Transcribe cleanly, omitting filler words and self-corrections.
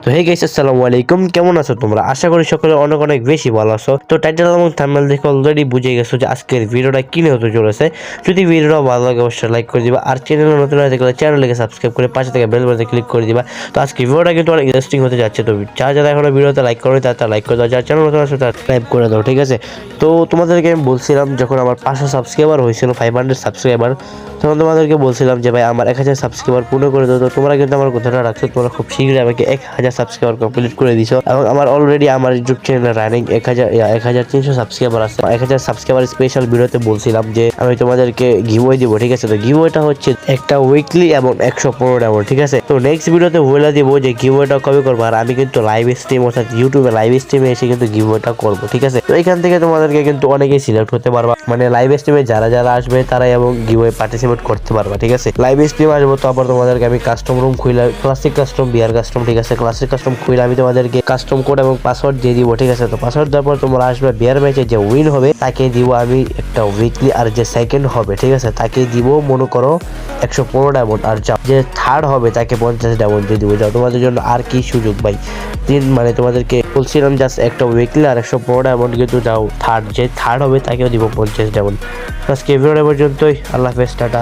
তো hey guys, আসসালামু আলাইকুম। কেমন আছো তোমরা? আশা করি সকলে অনেক অনেক বেশি ভালো আছো। তো টাইটেল এবং থাম্বনেল দেখে অলরেডি বুঝে গেছো যে আজকের ভিডিওটা কি নিয়ে হতে চলেছে। যদি ভিডিওটা ভালো লাগে অবশ্যই লাইক করে দিবা, আর চ্যানেলে নতুন হয়ে থাকলে চ্যানেলকে সাবস্ক্রাইব করে পাশে থেকে বেল বাটনে ক্লিক করে দিবা। তো আজকে ভিডিওটা কিন্তু অনেক ইন্টারেস্টিং হতে যাচ্ছে। তো যারা এখনো ভিডিওতে লাইক করো তারা লাইক করে দাও, যারা চ্যানেল নতুন আছে তারা সাবস্ক্রাইব করে দাও, ঠিক আছে? তো তোমাদেরকে আমি বলছিলাম যখন আমার 500 সাবস্ক্রাইবার হয়েছিল, 500 সাবস্ক্রাইবার, তখন তোমাদেরকে বলছিলাম যে ভাই আমার 1000 সাবস্ক্রাইবার পূর্ণ করে দাও। তো তোমরা কিন্তু আমার কথাটা রাখছো, তোমরা খুব শীঘ্রই আমাকে 1000 সাবস্ক্রাইবার কমপ্লিট করে দিছো। এবং আমার অলরেডি আমার ইউটিউব চ্যানেলে রানিং 1300 সাবস্ক্রাইবার আছে। 1000 সাবস্ক্রাইবার স্পেশাল ভিডিওতে বলছিলাম যে আমি তোমাদেরকে গিভওয়ে দিব, ঠিক আছে? তো গিভওয়েটা হচ্ছে একটা উইকলি এবং 115 ডায়মন্ড, ঠিক আছে? তো নেক্সট ভিডিওতে বলে দিব যে গিভওয়েটা কবে করবো। আর আমি কিন্তু লাইভ স্ট্রিম অর্থাৎ ইউটিউবে লাইভ স্ট্রিমে এসে কিন্তু গিভওয়েটা করবো, ঠিক আছে? তো এখান থেকে তোমাদেরকে কিন্তু অনেকেই সিলেক্ট হতে পারবা, মানে লাইভ স্ট্রিমে যারা যারা আসবে তারাই এবং গিভওয়ে পার্টিসিপেট করতে পারবা, ঠিক আছে? লাইভ স্ট্রিম আসবো, তো আবার তোমাদেরকে আমি কাস্টম রুম খুলে ক্লাসিক কাস্টম বিয়ার কাস্টম, ঠিক আছে? ক্লাসিক কাস্টম খুলে আমি তোমাদেরকে কাস্টম কোড এবং পাসওয়ার্ড দিয়ে দিব, ঠিক আছে? তো পাসওয়ার্ড দেওয়ার পর তোমরা আসবে, বিয়ার ম্যাচে যে উইন হবে তাকে দিব আমি একটা উইকলি, আর যে সেকেন্ড হবে, ঠিক আছে, তাকে দিব মনে করো 115 ডায়মন্ড, আর যে থার্ড হবে তাকে 50 ডায়মন্ড দিয়ে দিব। যাও, তোমাদের জন্য আর কি সুযোগ ভাই। মানে তোমাদেরকে বলছিলাম জাস্ট একটা উইকলি আর 115 ডায়মন্ড, কিন্তু যাও যে থার্ড হবে তাকেও দিব 50 ডায়মন্ড। আজকে ভিডিওটা পর্যন্তই। আল্লাহ হাফেজ, টাটা।